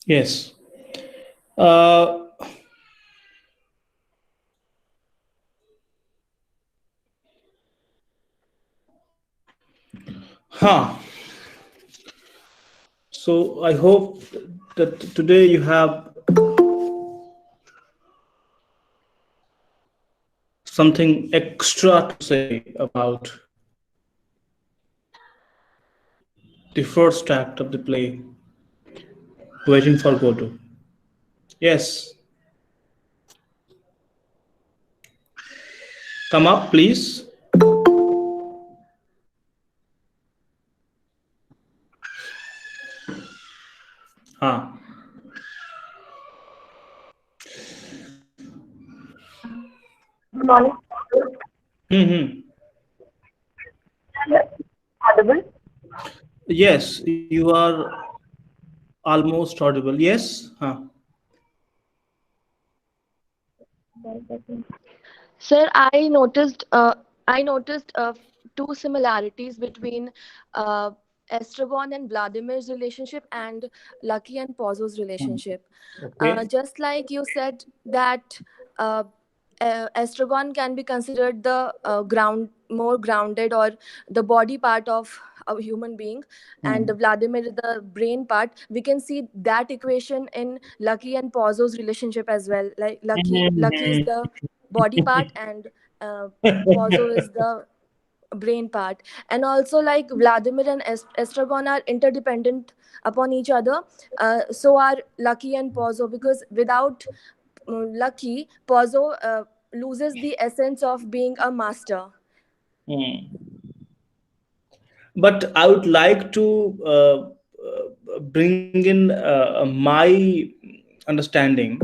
Yes. Uh, huh. So I hope that today you have something extra to say about the first act of the play, Waiting for Godot. Yes. Come up, please. Huh. Good morning. Mm-hmm. Audible? Yes, you are almost audible. Yes. Huh. Sir, I noticed two similarities between uh, Estragon and Vladimir's relationship and Lucky and Pozzo's relationship. Okay. Just like you said that uh, Estragon can be considered the more grounded or the body part of a human being, and Hmm. Vladimir is the brain part. We can see that equation in Lucky and Pozzo's relationship as well. Like Lucky is the body part, and uh, Pozzo is the brain part. And also, like Vladimir and Estragon are interdependent upon each other. So are Lucky and Pozzo, because without Lucky, Pozzo loses the essence of being a master. Hmm. But I would like to bring in my understanding.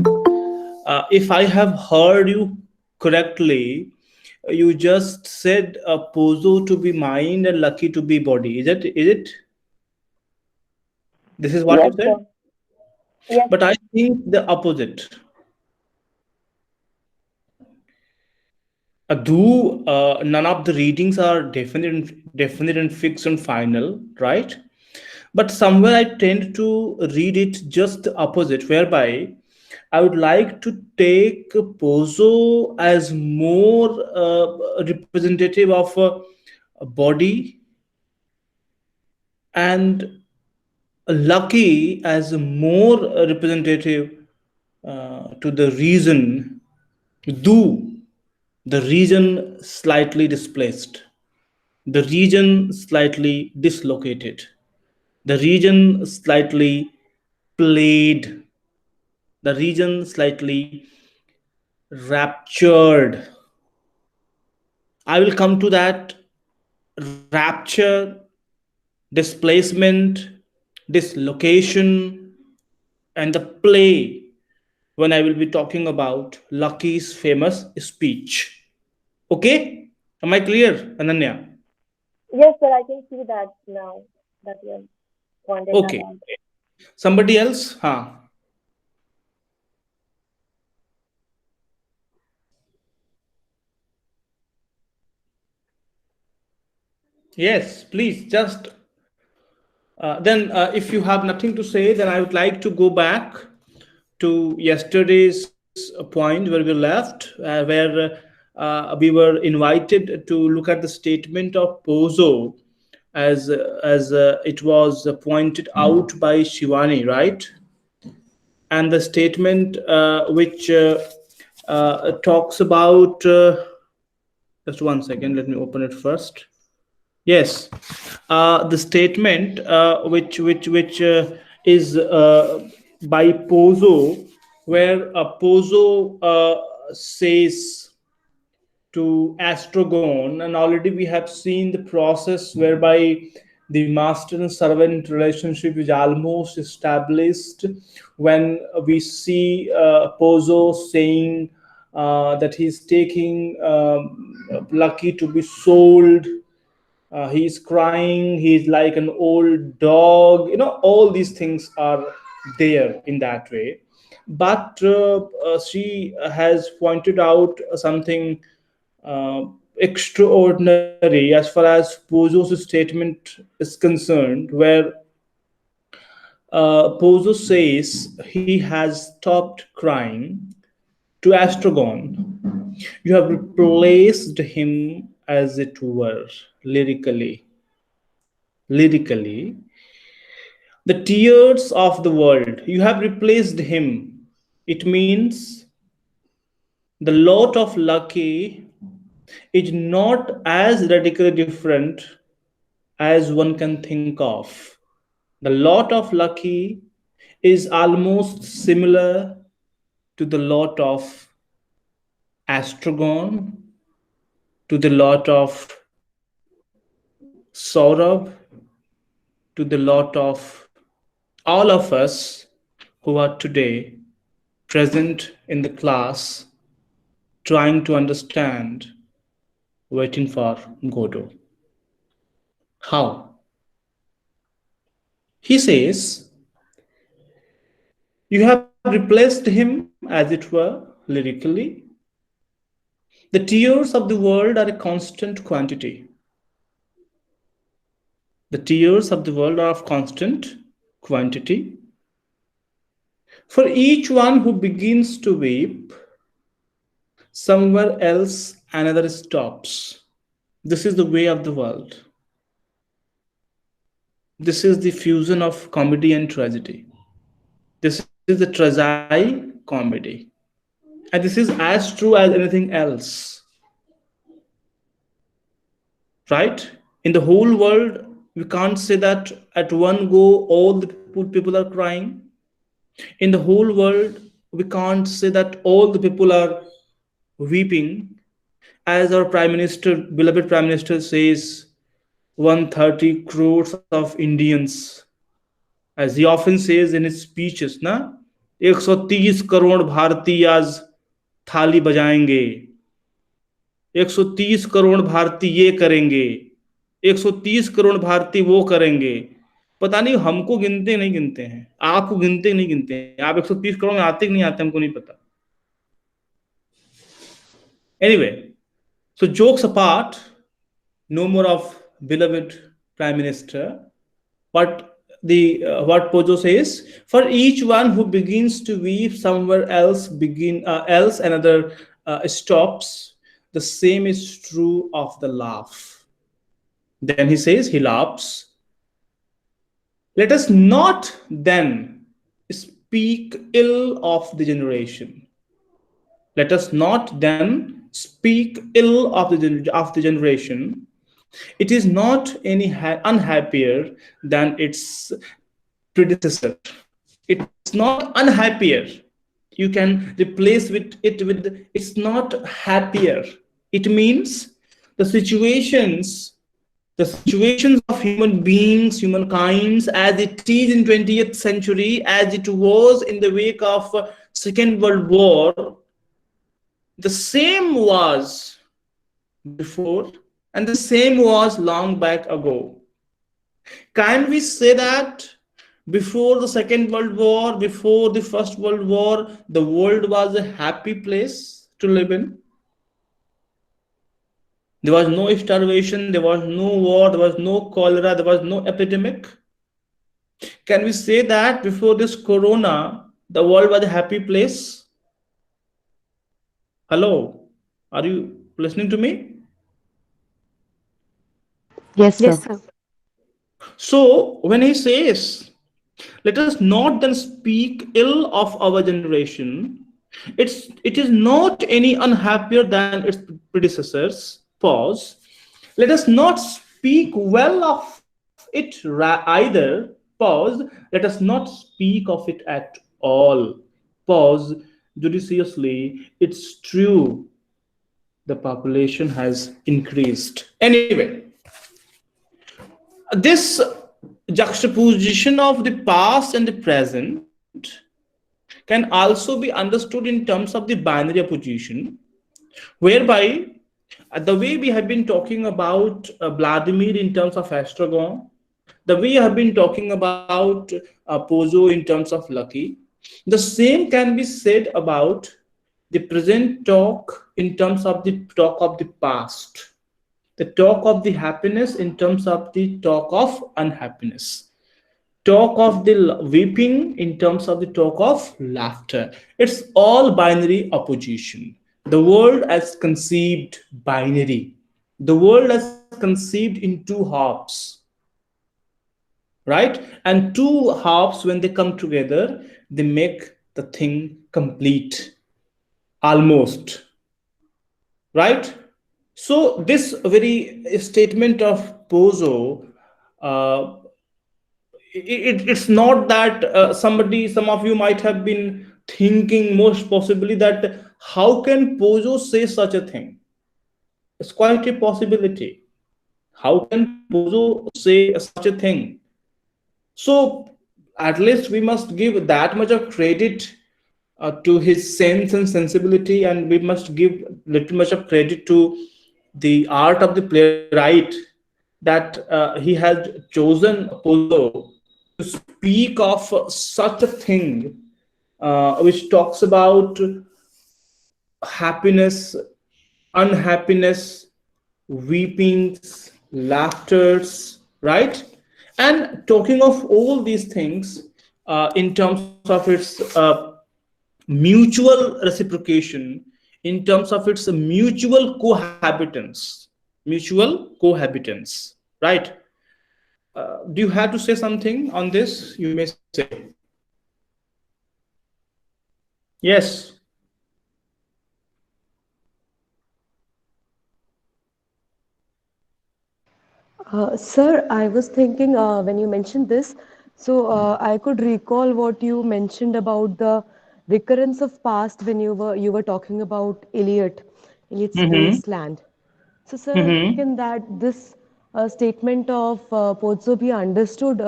If I have heard you correctly, you just said Pozo to be mind and Lucky to be body. Is it? Is it? This is what Yes, you said. sir. Yes, But I sir. think the opposite. Though none of the readings are definite and fixed and final, right? But somewhere I tend to read it just the opposite, whereby I would like to take Pozo as more representative of a body, and Lucky as a more representative to the reason, though the reason slightly displaced, the region slightly dislocated, the region slightly played, the region slightly raptured. I will come to that rapture, displacement, dislocation, and the play when I will be talking about Lucky's famous speech. Okay? Am I clear, Ananya? Yes, sir. I can see that now that you have pointed that Okay. out. Somebody else? Huh? Yes, please just then, if you have nothing to say, then I would like to go back to yesterday's point where we left, where we were invited to look at the statement of Pozo as it was pointed out by Shivani, right? And the statement which talks about. Just 1 second. Let me open it first. Yes, the statement which is by Pozo, where Pozo says to Astrogon, and already we have seen the process whereby the master and servant relationship is almost established when we see Pozo saying that he's taking Lucky to be sold. He's crying, he's like an old dog, all these things are there in that way. But she has pointed out something uh, extraordinary as far as Pozo's statement is concerned, where Pozo says he has stopped crying to Astrogon. You have replaced him, as it were, lyrically. Lyrically, the tears of the world. You have replaced him. It means the lot of Lucky is not as radically different as one can think of. The lot of Lucky is almost similar to the lot of Astrogon, to the lot of Saurabh, to the lot of all of us who are today present in the class trying to understand, waiting for Godot. How? He says, you have replaced him, as it were, lyrically. The tears of the world are a constant quantity. The tears of the world are of constant quantity. For each one who begins to weep, somewhere else another stops. This is the way of the world. This is the fusion of comedy and tragedy. This is the tragi comedy. And this is as true as anything else. Right? In the whole world, we can't say that at one go all the people are crying. In the whole world, we can't say that all the people are weeping. As our Prime Minister, beloved Prime Minister says, 130 crores of Indians, as he often says in his speeches, na 130 crore भारतीय आज थाली बजाएंगे, 130 करोड़ भारतीय ये करेंगे, 130 करोड़ भारतीय वो करेंगे. पता नहीं हमको गिनते नहीं गिनते हैं, आपको गिनते नहीं गिनते हैं, आप 130 करोड़ में आते कि नहीं आते हमको नहीं पता. Anyway, so jokes apart, no more of beloved Prime Minister. What Pojo says, for each one who begins to weep, somewhere else another stops. The same is true of the laugh. Then he says he laughs. Let us not then speak ill of the generation. Let us not then speak ill of the generation. It is not any unhappier than its predecessor. It's not unhappier. You can replace it with it's not happier. It means the situations of human beings, humankind, as it is in 20th century, as it was in the wake of Second World War, the same was before and the same was long back ago. Can we say that before the Second World War, before the First World War, the world was a happy place to live in? There was no starvation, there was no war, there was no cholera, there was no epidemic. Can we say that before this corona, the world was a happy place? Hello, are you listening to me? Yes, sir. Yes, sir. So when he says, let us not then speak ill of our generation, it is not any unhappier than its predecessors. Pause. Let us not speak well of it either. Pause. Let us not speak of it at all. Pause. Judiciously, it's true. The population has increased. Anyway, this juxtaposition of the past and the present can also be understood in terms of the binary opposition, whereby the way we have been talking about Vladimir in terms of Astragon, the way we have been talking about Pozo in terms of Lucky, the same can be said about the present talk in terms of the talk of the past, the talk of the happiness in terms of the talk of unhappiness. talk of the weeping, in terms of the talk of laughter. It's all binary opposition. The world as conceived binary. The world as conceived in two halves, right? And two halves, when they come together, they make the thing complete, almost, right? So this very statement of Pozo, uh, it's not that some of you might have been thinking most possibly that how can Pozo say such a thing? It's quite a possibility. How can Pozo say such a thing? So at least we must give that much of credit to his sense and sensibility, and we must give little much of credit to the art of the playwright, that he had chosen Pozo to speak of such a thing, which talks about happiness, unhappiness, weepings, laughters, right? And talking of all these things in terms of its mutual reciprocation, in terms of its mutual cohabitance, right? Do you have to say something on this? You may say. Yes. Sir, I was thinking when you mentioned this, so I could recall what you mentioned about the recurrence of past when you were talking about Eliot's Mm-hmm. wasteland. So, sir, Mm-hmm. can that this statement of Pozzo be understood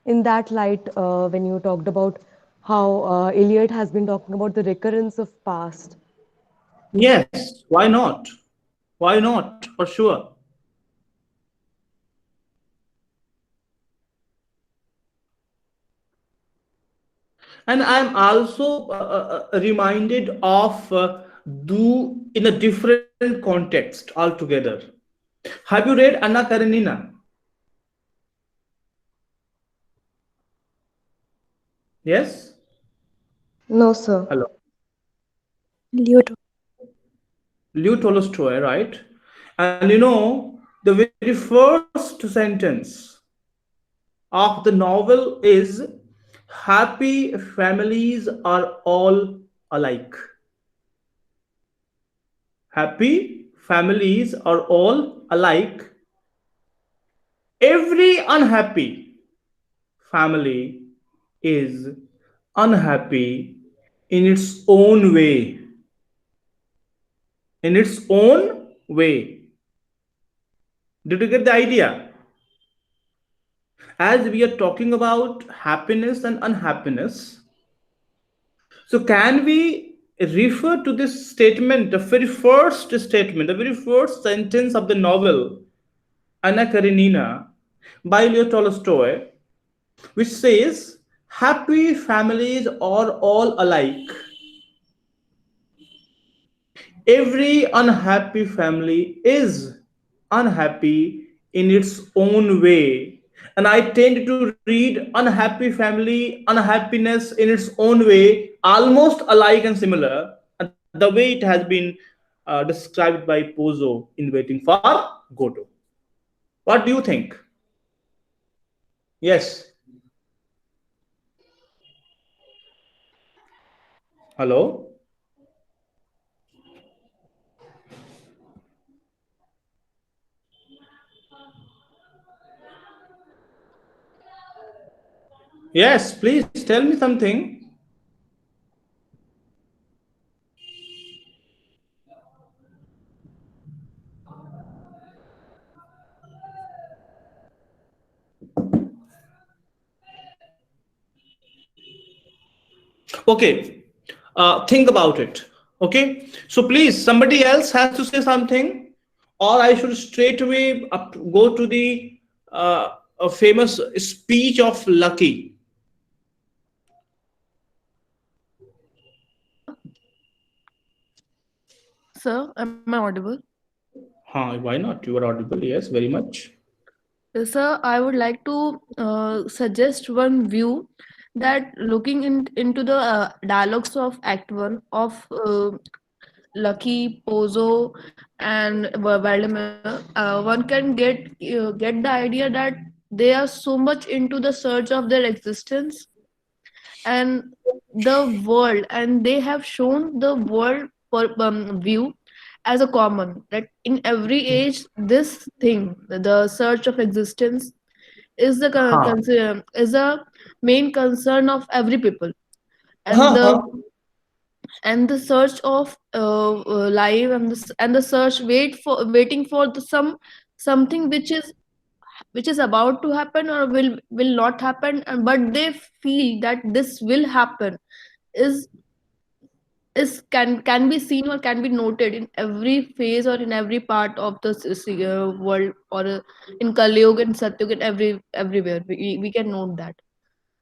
in that light when you talked about how Eliot has been talking about the recurrence of past? Yes, why not? Why not? For sure. And I'm also reminded of do in a different context altogether. Have you read Anna Karenina? Yes. No, sir. Hello. Leo. Leo Tolstoy, right? And you know, the very first sentence of the novel is happy families are all alike. Happy families are all alike. Every unhappy family is unhappy in its own way. In its own way. Did you get the idea? As we are talking about happiness and unhappiness, so can we refer to this statement, the very first sentence of the novel Anna Karenina by Leo Tolstoy, which says, happy families are all alike. Every unhappy family is unhappy in its own way. And I tend to read unhappy family, unhappiness in its own way, almost alike and similar, the way it has been described by Pozo in Waiting for Godot. What do you think? Yes. Hello? Yes, please tell me something. Okay, think about it. Okay, so please, somebody else has to say something, or I should straight away go to the a famous speech of Lucky. Sir, am I audible? Huh, why not? You are audible. Yes, very much. Sir, I would like to suggest one view that looking into the dialogues of Act 1 of Lucky, Pozo, and Vladimir, one can get the idea that they are so much into the search of their existence and the world, and they have shown the world view as a common that in every age this thing, the search of existence, is the Huh. is a main concern of every people, and Huh. the search of life, and the search waiting for something which is about to happen or will not happen, and but they feel that this will happen is can be seen or can be noted in every phase or in every part of the world, or in Kalyug and Satyug and everywhere we can note that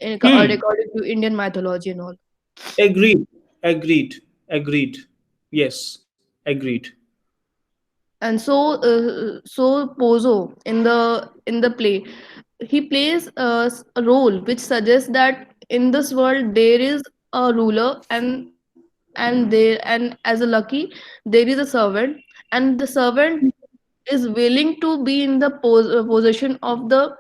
Hmm. according to Indian mythology and all. Agreed. Agreed. Agreed. Yes. Agreed. And so Pozo in the play, he plays a role which suggests that in this world there is a ruler, and as a Lucky there is a servant, and the servant is willing to be in the possession of the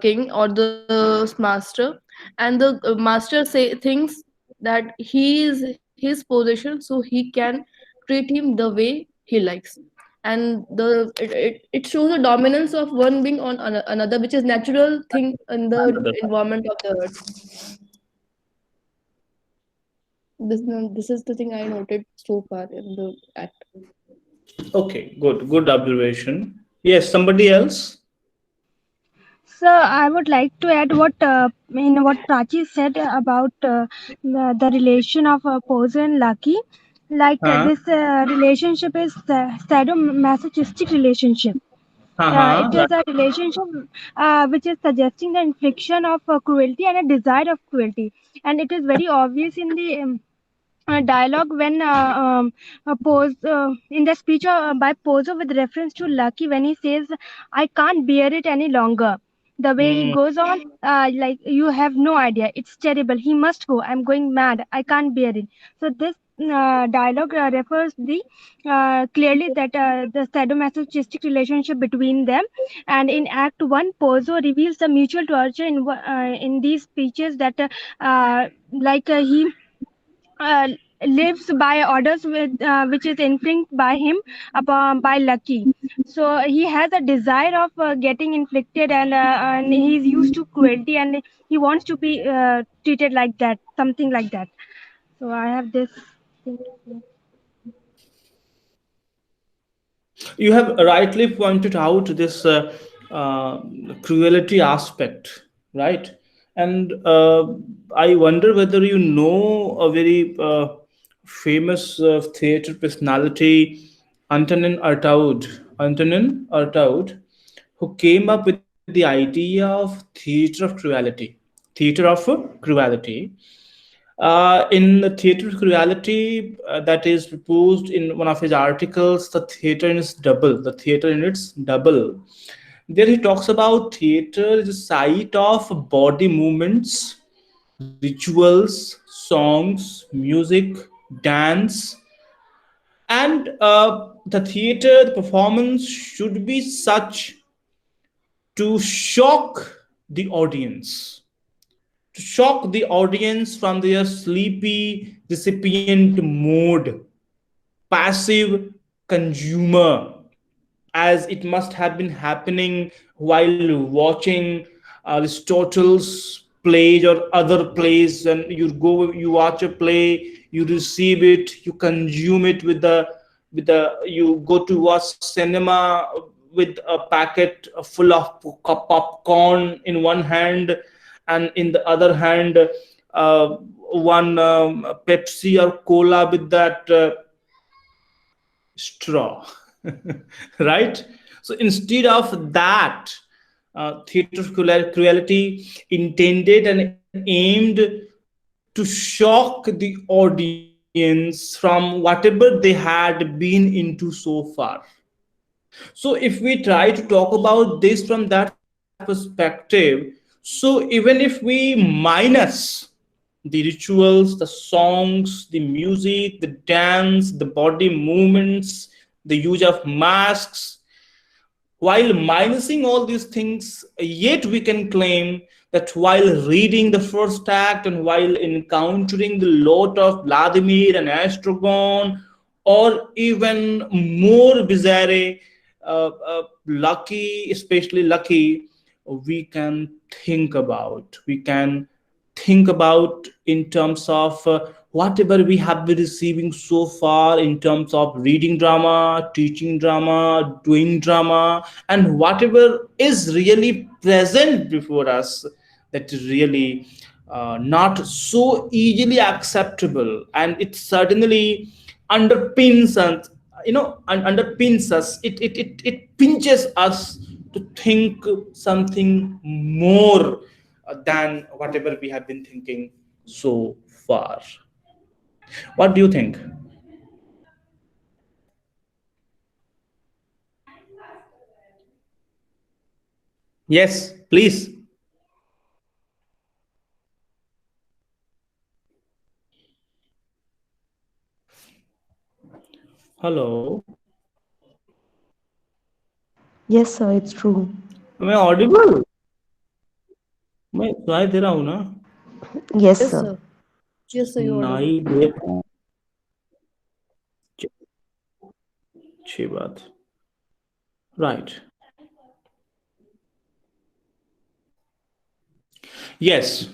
king or the master, and the master thinks that he is his possession, so he can treat him the way he likes. And it shows the dominance of one being on another, which is natural thing in the environment of the earth. This is the thing I noted so far in the act. Okay. Good. Good observation. Yes. Somebody else. So I would like to add what Prachi said about the relation of Pozo and Lucky. Like Huh. this relationship is sadomasochistic relationship. Uh-huh. It is a relationship which is suggesting the infliction of cruelty and a desire of cruelty, and it is very obvious in the dialogue when in the speech by Pozo with reference to Lucky when he says, "I can't bear it any longer." The way he Hmm. goes on, like you have no idea. It's terrible. He must go. I'm going mad. I can't bear it. So this dialogue refers the clearly that the sadomasochistic relationship between them. And in Act One, Pozo reveals the mutual torture in these speeches that he uh, lives by orders which is infringed by him upon by Lucky. So he has a desire of getting inflicted, and he's used to cruelty, and he wants to be treated like that, something like that. So I have this thing to say. You have rightly pointed out this uh, cruelty aspect, right? And I wonder whether you know a very famous theater personality, Antonin Artaud. Antonin Artaud, who came up with the idea of theater of cruelty. Theater of cruelty. In the theater of cruelty, that is proposed in one of his articles, the theater in its double. The theater in its double. There he talks about theater is a site of body movements, rituals, songs, music, dance, and the theater, the performance should be such to shock the audience, to shock the audience from their sleepy recipient mode, passive consumer, as it must have been happening while watching Aristotle's plays or other plays. And you watch a play, you receive it, you consume it with the you go to watch cinema with a packet full of popcorn in one hand, and in the other hand one Pepsi or cola with that straw. Right? So instead of that, theater of cruelty intended and aimed to shock the audience from whatever they had been into so far. So if we try to talk about this from that perspective, so even if we minus the rituals, the songs, the music, the dance, the body movements, the use of masks, while minusing all these things, yet we can claim that while reading the first act and while encountering the lot of Vladimir and Astragon, or even more bizarre, Lucky, especially Lucky, we can we can think about in terms of whatever we have been receiving so far in terms of reading drama, teaching drama, doing drama, and whatever is really present before us, that is really not so easily acceptable, and it certainly underpins and underpins us. It pinches us to think something more than whatever we have been thinking so far. What do you think? Yes, please. Hello. Yes, sir, it's true. मैं Audible? मैं सुनाई दे रहा हूँ ना? Yes, Yes, sir. sir. Yes, sir, you're audible. सुनाई दे रहा हूँ. अच्छी बात. Right. Yes.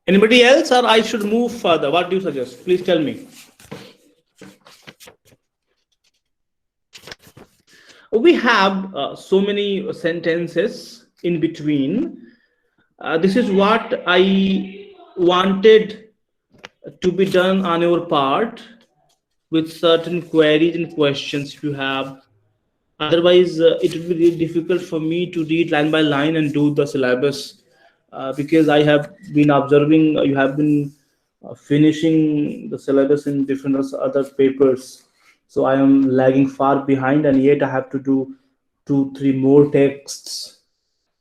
Anybody else, or I should move further? What do you suggest? Please tell me. We have so many sentences in between. This is what I wanted to be done on your part, with certain queries and questions if you have. Otherwise, it would be really difficult for me to read line by line and do the syllabus, because I have been observing you have been finishing the syllabus in different other papers. So I am lagging far behind, and yet I have to do two, three more texts.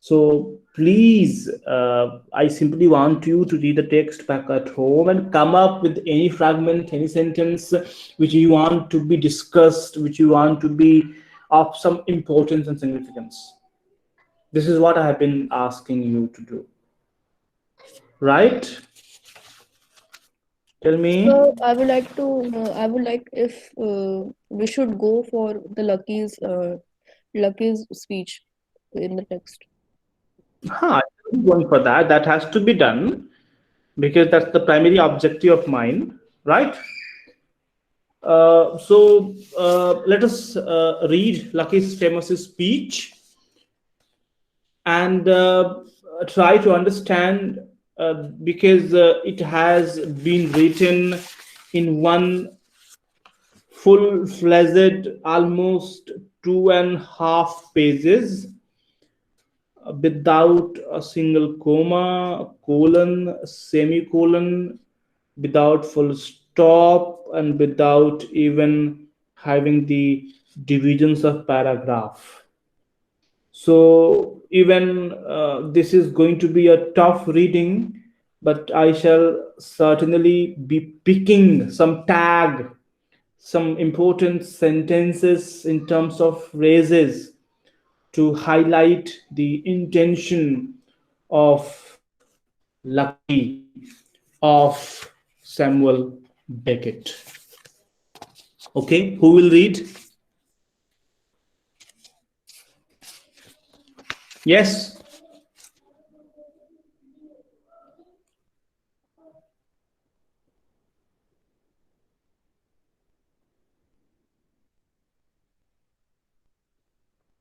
So please, I simply want you to read the text back at home and come up with any fragment, any sentence which you want to be discussed, which you want to be of some importance and significance. This is what I have been asking you to do. Right? Tell me. So I would like if we should go for the Lucky's speech in the text. Huh, I'm going for that. That has to be done because that's the primary objective of mine. Right? Let us read Lucky's famous speech and try to understand, because it has been written in one full-fledged, almost 2.5 pages, without a single comma, colon, semicolon, without full stop, and without even having the divisions of paragraph. So even this is going to be a tough reading, but I shall certainly be picking some important sentences in terms of phrases to highlight the intention of Lucky, of Samuel Beckett. Okay, who will read? Yes.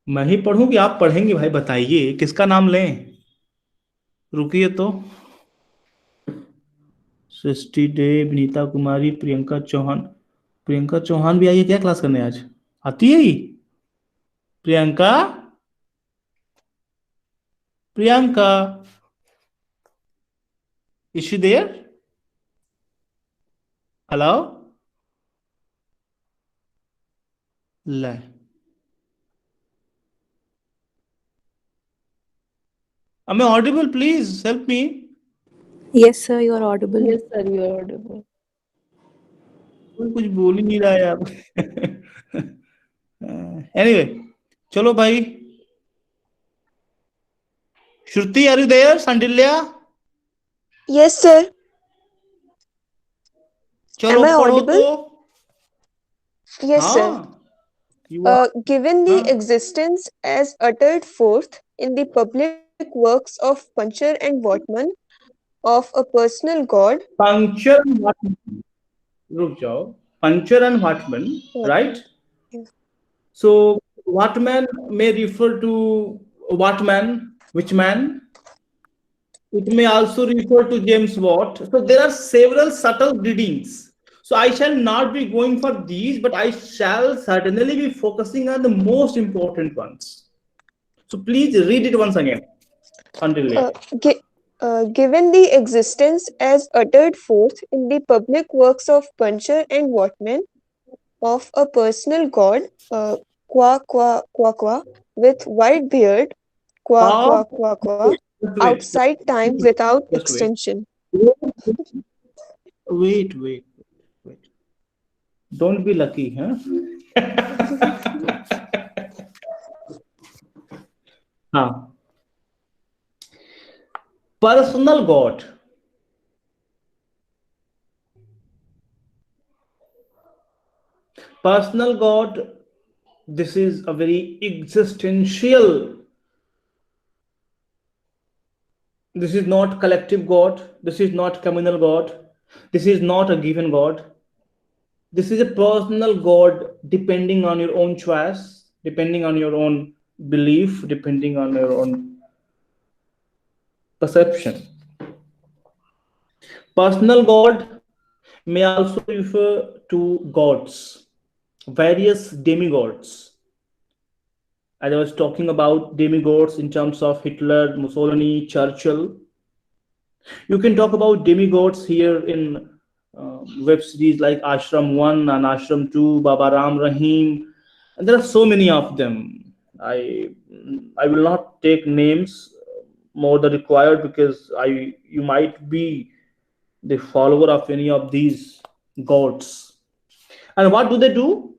मैं ही पढ़ूं कि आप पढ़ेंगे? भाई बताइए किसका नाम लें? रुकिए तो. सृष्टि डे, विनीता कुमारी, प्रियंका चौहान. प्रियंका चौहान भी आई है क्या क्लास करने आज? आती है ही? Priyanka, Priyanka, is she there? Hello. ले. Am I audible? Please help me. Yes, sir, you are audible. Yes, sir, you are audible. कोई कुछ बोल ही नहीं रहा यार. Anyway, चलो भाई. Shruti, are you there? Sandilya? Yes, sir. चलो Am I पढ़ो तो. audible? Yes, sir. हाँ. You are. Given the हाँ. existence as uttered forth in the public works of Puncher and Wortman of a personal God, Puncture and Hartman. रुक जाओ. Puncture and Hartman, right? Wortman, yeah. So Hartman may refer to Wattman, which man? It may also refer to James Watt. So there are several subtle readings. So I shall not be going for these, but I shall certainly be focusing on the most important ones. So please read it once again until Uh, there. gi- Given the existence as uttered forth in the public works of Puncher and Wortman of a personal God, with white beard, Ah, just wait, outside time without just wait. extension. Wait, wait, wait. Don't be lucky, huh? हाँ. Personal God. Personal God, this is a very existential. This is not collective God. This is not communal God. This is not a given God. This is a personal God depending on your own choice, depending on your own belief, depending on your own perception. Personal God may also refer to gods, various demigods. As I was talking about demigods in terms of Hitler, Mussolini, Churchill, you can talk about demigods here in web series like Ashram 1 and Ashram 2, Baba Ram Rahim. And there are so many of them. I will not take names more than required because you might be the follower of any of these gods. And what do?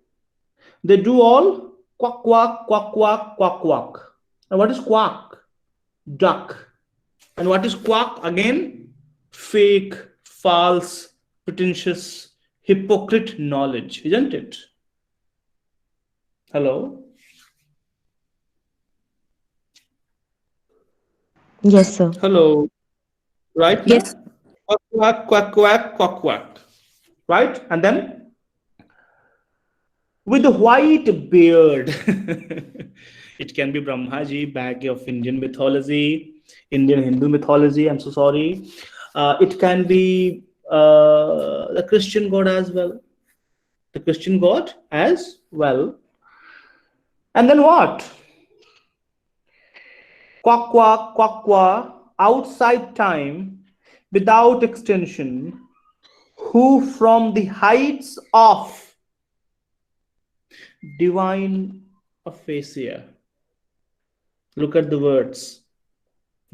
They do all quack quack quack quack quack quack. And what is quack? Duck. And what is quack again? Fake, false, pretentious, hypocrite knowledge, isn't it? Hello? Yes, sir. Hello. Right Yes. now? Quack, quack, quack, quack, quack, quack. Right? And then with the white beard. It can be Brahmaji, bag of Indian mythology, Indian Hindu mythology. I'm so sorry. It can be the Christian God as well. The Christian God as well. And then what? Quack, quack, quack, quack, outside time, without extension, who from the heights of divine aphasia. Look at the words.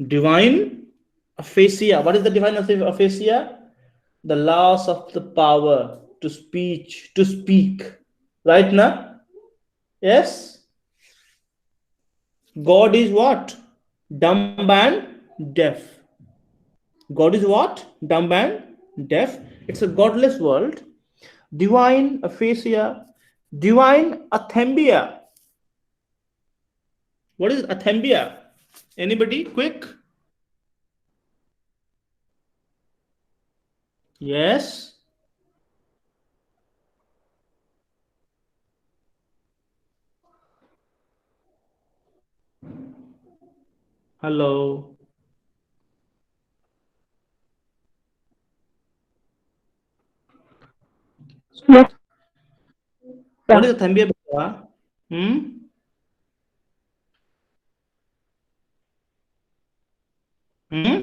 Divine aphasia. What is the divine aphasia? The loss of the power to speak. Right now? Yes? God is what? Dumb and deaf. God is what? Dumb and deaf. It's a godless world. Divine aphasia. Divine athembia. What is athembia? Anybody? Quick. Yes. Hello. Yes. What Sir. is athembia? Beta? Hmm? Hmm?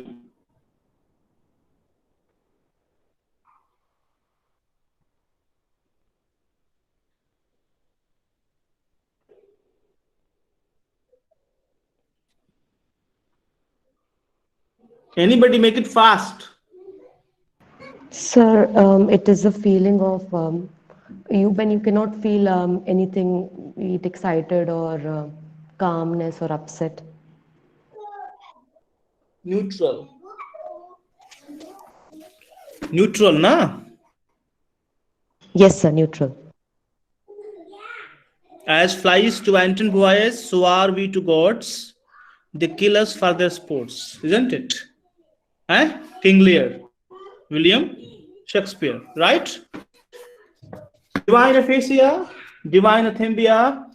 Anybody make it fast? Sir, it is a feeling of you when you cannot feel anything, be it excited or calmness or upset. Neutral. Neutral, na? Yes, sir, neutral. As flies to wanton boys, so are we to gods. They kill us for their sports, isn't it? Eh? King Lear, William Shakespeare, right? Divine aphasia, divine athembia,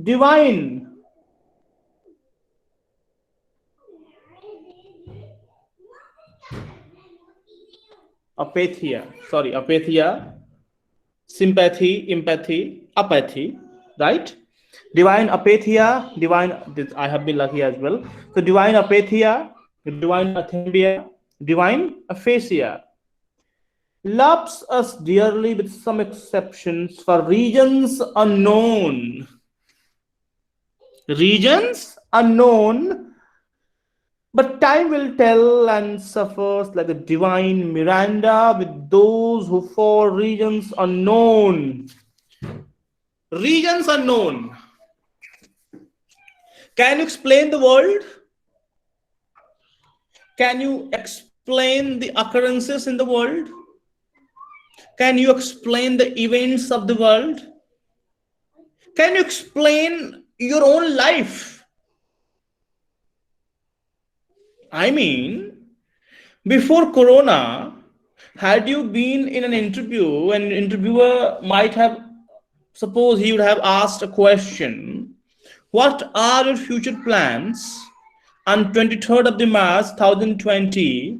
divine apathia. Sorry, apathia, sympathy, empathy, apathy, right? Divine apathia, divine. I have been lucky as well. So divine apathia, divine athembia, divine aphasia loves us dearly with some exceptions for regions unknown. Regions unknown, but time will tell and suffers like a divine Miranda with those who for regions unknown. Regions unknown. Can you explain the world? Can you explain the occurrences in the world? Can you explain the events of the world? Can you explain your own life? I mean, before Corona, had you been in an interview, an interviewer might have, suppose he would have asked a question, what are your future plans on 23rd of the March 2020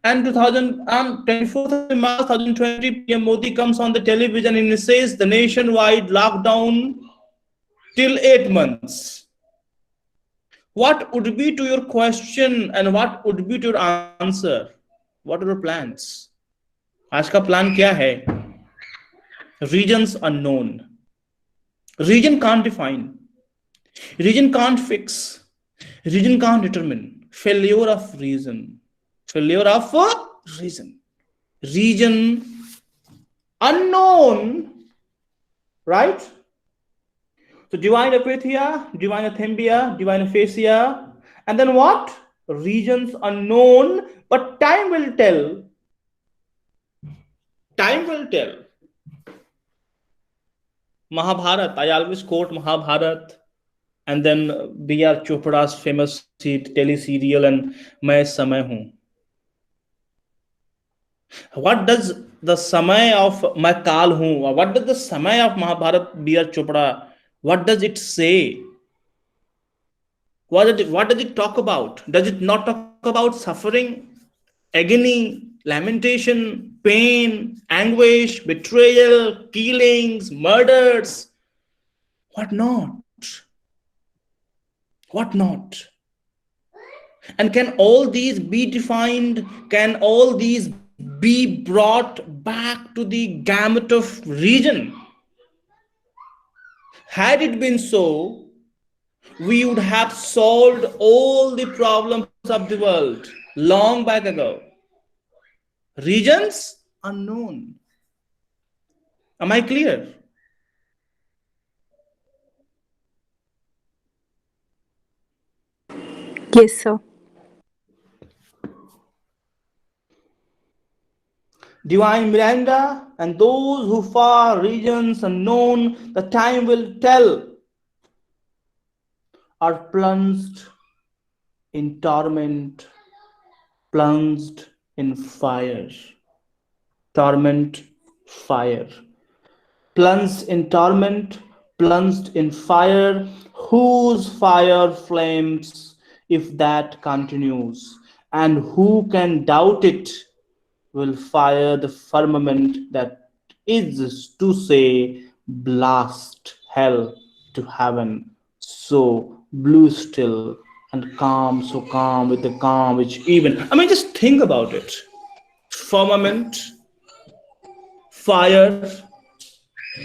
and 24th of the March 2020 PM Modi comes on the television and he says the nationwide lockdown till 8 months. What would be to your question and what would be to your answer? What are your plans? आज का plan क्या है? Regions unknown. Region can't define. Region can't fix. Region can't determine. Failure of reason. Failure of reason. Region unknown. Right? So divine apathia, divine athembia, divine aphasia, and then what? Regions unknown, but time will tell. Time will tell. Mahabharat, I always quote Mahabharat, and then B.R. Chopra's famous tele-serial and Main Samay Hoon. What does the Samay of Main Kal Hoon, or what does the Samay of Mahabharat B.R. Chopra, what does it say? What does it talk about? Does it not talk about suffering, agony, lamentation, pain, anguish, betrayal, killings, murders? What not? What not? And can all these be defined? Can all these be brought back to the gamut of region? Had it been so, we would have solved all the problems of the world long back ago. Regions unknown. Am I clear? Yes, sir. Divine Miranda and those who far regions unknown, the time will tell, are plunged in torment, plunged in fire. Torment, fire. Plunged in torment, plunged in fire, whose fire flames if that continues, and who can doubt it will fire the firmament that is to say, blast hell to heaven, so blue still and calm, so calm with the calm which even, I mean, just think about it. Firmament, fire,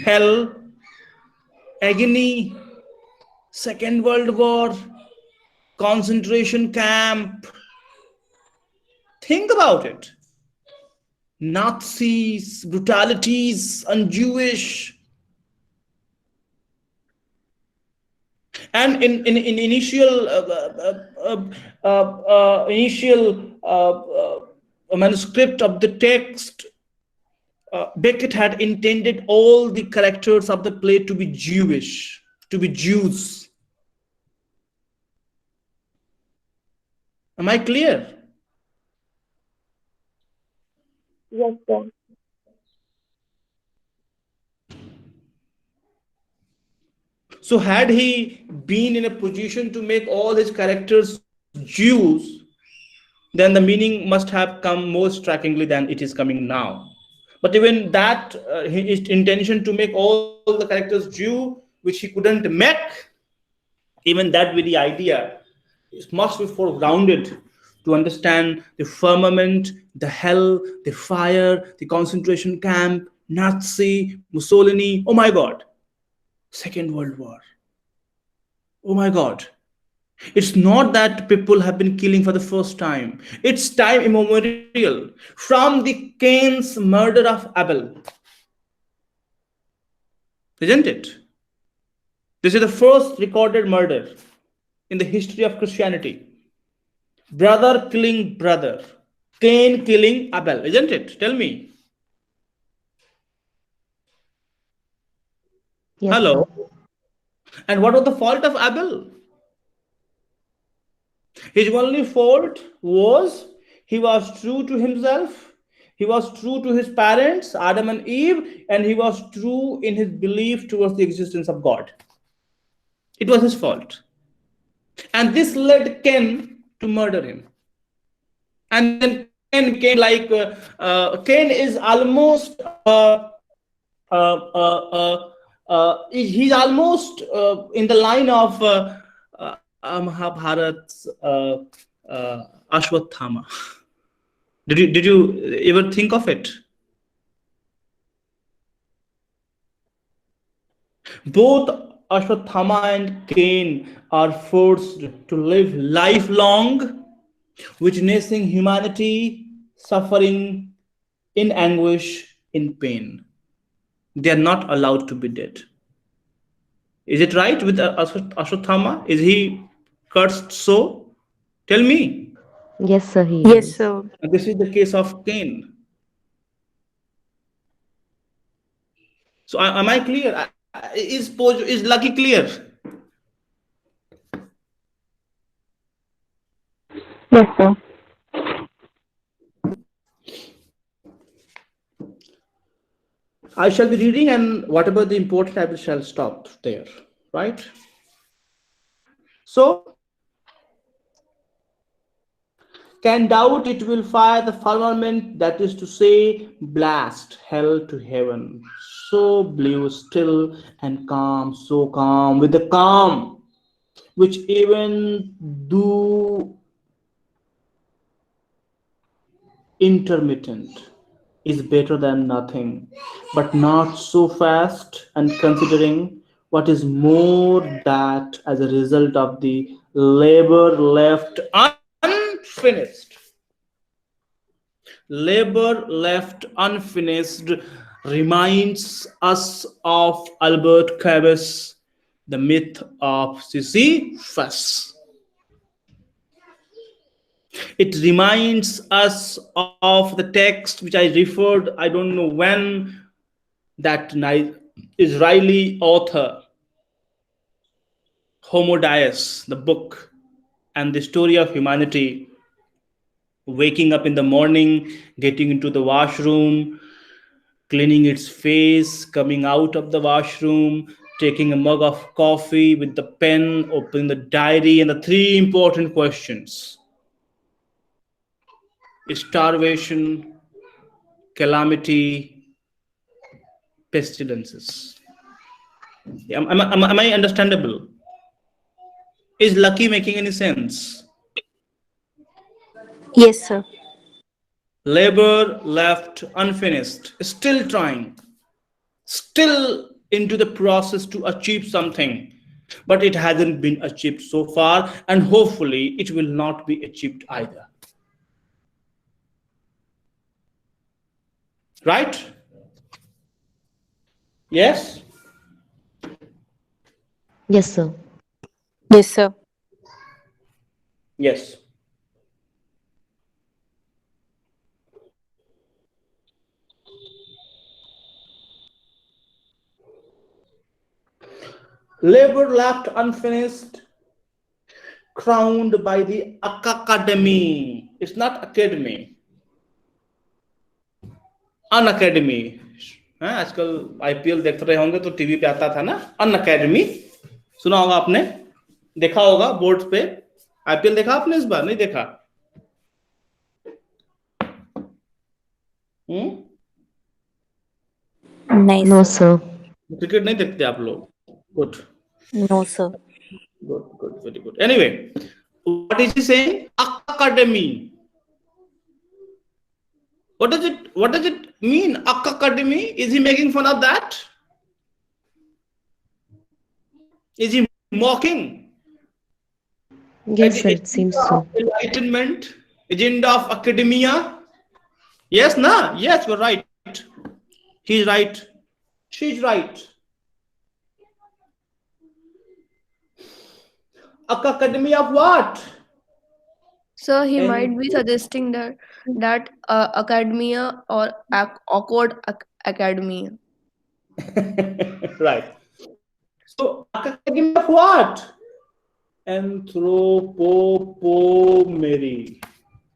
hell, agony, Second World War, concentration camp, Think about it. Nazis, brutalities, un-Jewish, and in initial manuscript of the text, Beckett had intended all the characters of the play to be Jewish, to be Jews. Am I clear? Yes, sir. So, had he been in a position to make all his characters Jews, then the meaning must have come more strikingly than it is coming now. But even that, his intention to make all the characters Jew, which he couldn't make, even that very idea must be foregrounded to understand the firmament, the hell, the fire, the concentration camp, Nazi, Mussolini. Oh my God, Second World War. Oh my God. It's not that people have been killing for the first time. It's time immemorial. From the Cain's murder of Abel, isn't it? This is the first recorded murder in the history of Christianity. Brother killing brother. Cain killing Abel, isn't it? Tell me. Yes, sir. Hello. And what was the fault of Abel? His only fault was he was true to himself, he was true to his parents, Adam and Eve, and he was true in his belief towards the existence of God. It was his fault. And this led Cain to murder him. And then Cain became like, Cain is almost, he's almost in the line of Mahabharat's Ashwathama. Did you ever think of it? Both Ashwathama and Cain are forced to live lifelong, witnessing humanity suffering in anguish, in pain. They are not allowed to be dead. Is it right with Ashwathama? Is he cursed so? Tell me. Yes, sir, he Yes, is. sir. And this is the case of Cain. So am I clear? Is Lucky clear? Yes, sir. I shall be reading, and whatever the important I shall stop there. Right? So, can doubt it will fire the firmament, that is to say, blast hell to heaven. So blue, still, and calm, so calm, with the calm which even though intermittent is better than nothing, but not so fast, and considering what is more that as a result of the labor left unfinished. Labor left unfinished reminds us of Albert Camus, the myth of Sisyphus. It reminds us of the text which I referred, I don't know when, that Israeli author, Homo Deus, the book, and the story of humanity, waking up in the morning, getting into the washroom, cleaning its face, coming out of the washroom, taking a mug of coffee with the pen, opening the diary, and the three important questions: starvation, calamity, pestilences. Am I understandable? Is Lucky making any sense? Yes, sir. Labor left unfinished, still trying, still into the process to achieve something, but it hasn't been achieved so far, and hopefully it will not be achieved either. Right? Yes? Yes, sir. Yes, sir. Yes. Labor left unfinished, crowned by the academy. It's not academy, Unacademy है। आजकल IPL देखते रहे होंगे तो TV पे आता था ना, अन अकेडमी। सुना होगा आपने, देखा होगा बोर्ड पे। आईपीएल देखा आपने इस बार? नहीं देखा? Nice, No, sir. sir. Cricket नहीं देखते आप लोग? Good No, sir. Good good, very good. Anyway, what is he saying? Academy. What does it mean? Academy? Is he making fun of that? Is he mocking? Yes, sir. It seems Agenda of so. enlightenment, agenda of academia. Yes, na? Yes, you're right. He's right. She's right. Academy of what? So he And might be suggesting that academia or awkward academia. right. So academy of what? Anthropometry.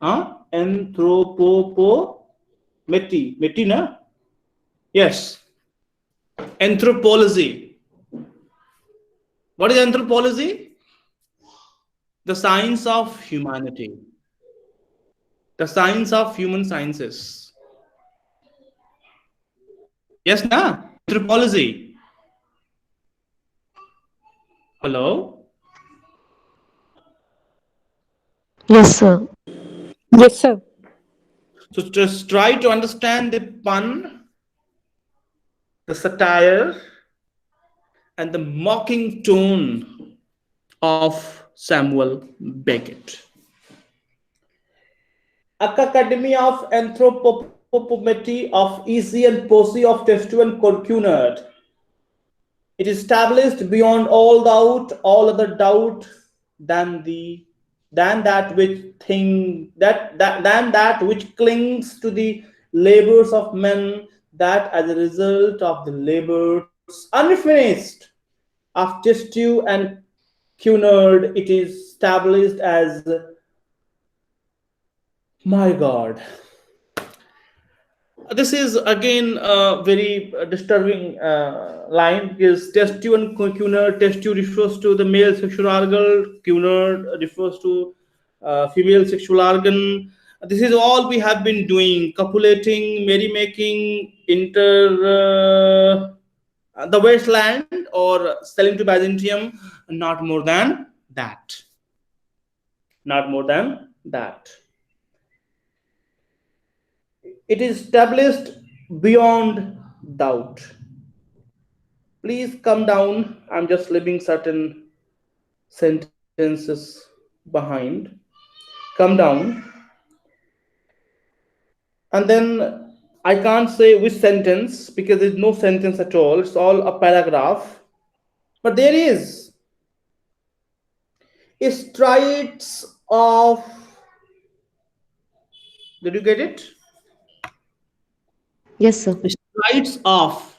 Huh? Anthropometry. Metry, na? Yes. Anthropology. What is anthropology? The science of humanity. The science of human sciences. Yes, na? Anthropology. Hello? Yes, sir. Yes, sir. So just try to understand the pun, the satire, and the mocking tone of Samuel Beckett. Academy of Anthropometry of Easy and Posse of Testu and Cunard. It is established beyond all doubt, all other doubt than that which clings to the labors of men, that as a result of the labors unfinished of Testu and Cunard, it is established as, my God. This is again a very disturbing line, because testu and cunard, testu refers to the male sexual organ, cunard refers to female sexual organ. This is all we have been doing: copulating, merrymaking, the wasteland, or selling to Byzantium. Not more than that. Not more than that. It is established beyond doubt. Please come down. I'm just leaving certain sentences behind. Come down. And then I can't say which sentence, because there's no sentence at all. It's all a paragraph. But there is strides of. Did you get it? Yes, sir. Strides of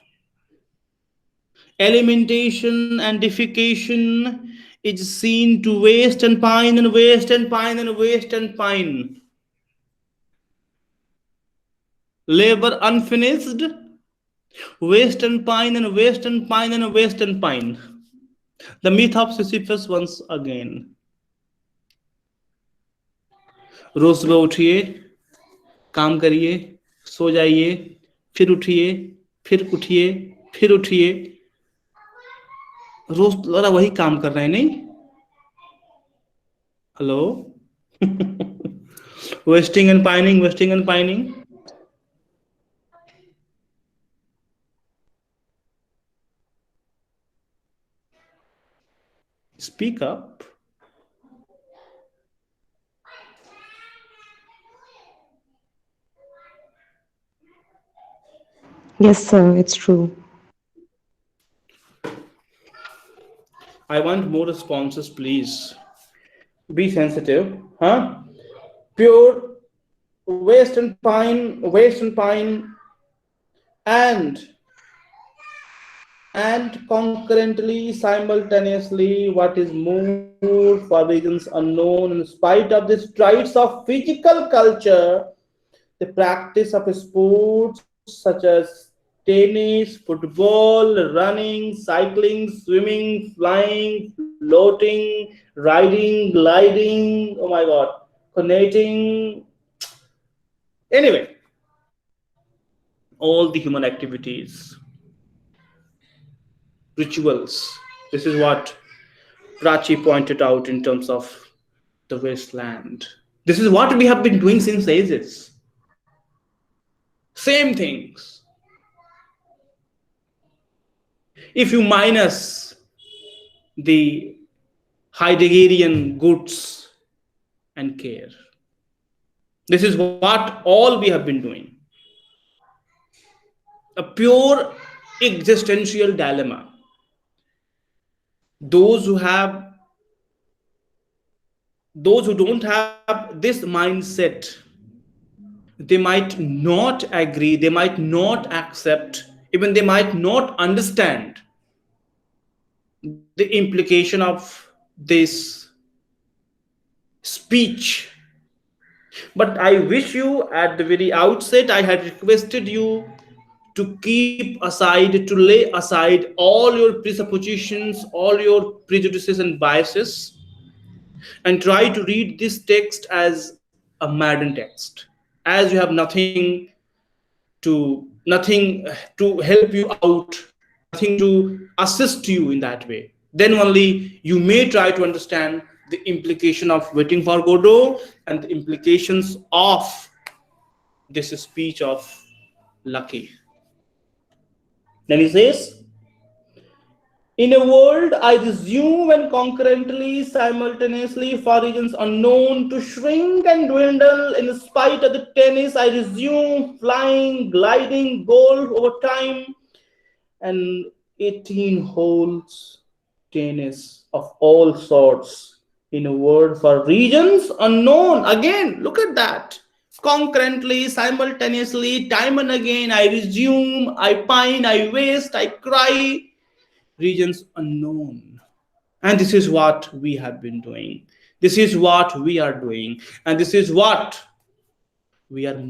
alimentation and defecation is seen to waste and pine and waste and pine and waste and pine. Labor unfinished, waste and pine and waste and pine and waste and pine. The myth of Sisyphus once again. रोज सुबह उठिए, काम करिए, सो जाइए, फिर उठिए, फिर उठिए, फिर उठिए। रोज लड़ा वही काम कर रहे हैं, नहीं? Hello? Wasting and pining, wasting and pining. Speak up. Yes, sir, it's true. I want more responses, please. Be sensitive, huh? Pure Western pine, and concurrently, simultaneously, what is more for reasons unknown, in spite of the strides of physical culture, the practice of sports such as tennis, football, running, cycling, swimming, flying, floating, riding, gliding, oh my god, connecting, anyway, all the human activities, rituals. This is what Prachi pointed out in terms of the wasteland. This is what we have been doing since ages. Same things. If you minus the Heideggerian goods and care, this is what all we have been doing. A pure existential dilemma. Those who have those who don't have this mindset, they might not agree, they might not accept, even they might not understand the implication of this speech. But I wish you at the very outset, I had requested you to keep aside, to lay aside all your presuppositions, all your prejudices and biases, and try to read this text as a modern text, as you have nothing to help you out, nothing to assist you in that way. Then only you may try to understand the implication of waiting for Godot and the implications of this speech of Lucky. Then he says, in a world I resume and concurrently, simultaneously, for regions unknown, to shrink and dwindle, in spite of the tennis, I resume flying, gliding, golf over time, and 18 holes tennis of all sorts, in a word, for regions unknown. Again, look at that. Concurrently, simultaneously, time and again, I resume, I pine, I waste, I cry, regions unknown. And this is what we have been doing. This is what we are doing. And this is what we are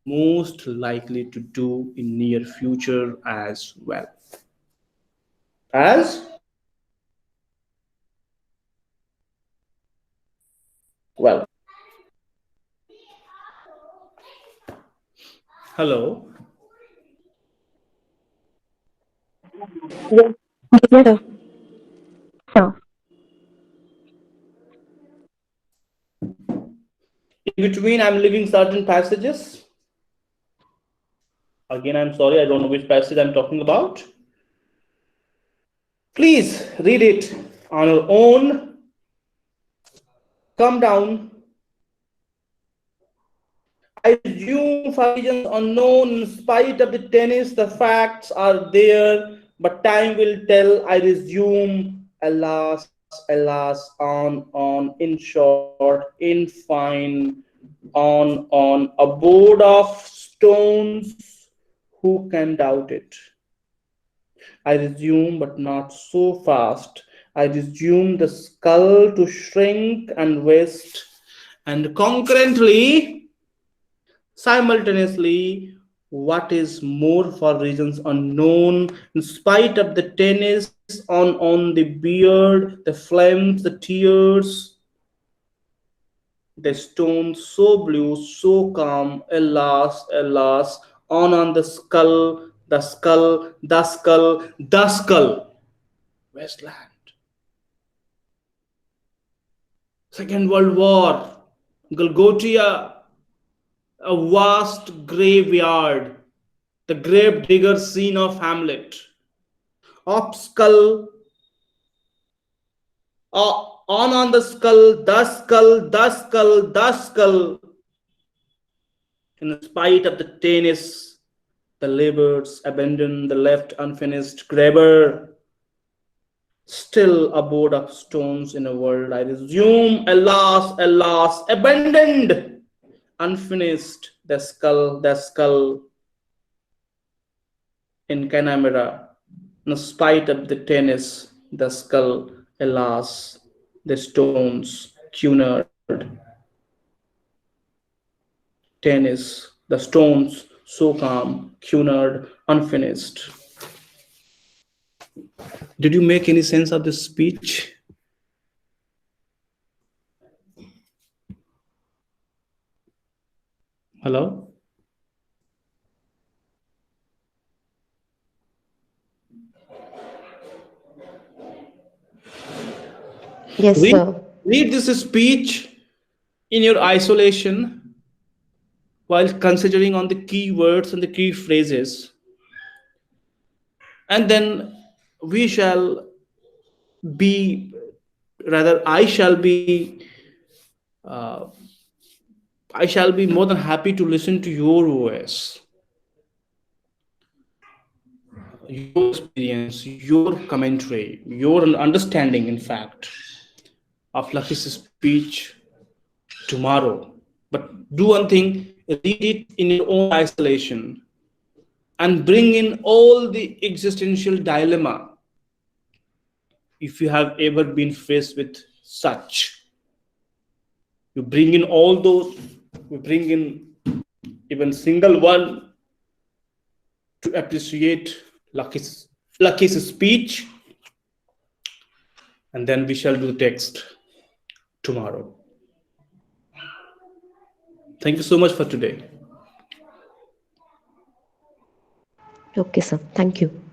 most likely to do in near future as well. As well. Hello. Yes, Yes, sir. In between, I'm leaving certain passages. Again, I'm sorry, I don't know which passage I'm talking about. Please read it on your own. Come down. I resume for regions unknown. In spite of the tennis, the facts are there, but time will tell. I resume. Alas, alas, on, in short, in fine, on, a board of stones. Who can doubt it? I resume, but not so fast. I resume the skull to shrink and waste, and concurrently, simultaneously, what is more for reasons unknown, in spite of the tennis on the beard, the flames, the tears, the stone so blue, so calm, alas, alas, on the skull, the skull, the skull, the skull, wasteland. Second World War, Golgotia, a vast graveyard, the grave digger scene of Hamlet. Up skull, on the skull, the skull, the skull, the skull. In spite of the tennis, the labours abandoned, the left unfinished, grabber still abode of stones in a world I resume, alas, alas, abandoned, unfinished, the skull in Canamera, in spite of the tennis, the skull, alas, the stones, cunard, tennis, the stones, so calm, cunard, unfinished. Did you make any sense of this speech? Hello? Yes, Read, sir. read this speech in your isolation while considering on the key words and the key phrases, and then we shall be, rather uh, I shall be more than happy to listen to your voice, your experience, your commentary, your understanding, in fact, of Lucky's speech tomorrow. But do one thing, read it in your own isolation and bring in all the existential dilemma if you have ever been faced with such. You bring in all those, you bring in even single one to appreciate Lucky's speech, and then we shall do the text tomorrow. Thank you so much for today. Okay, sir. Thank you.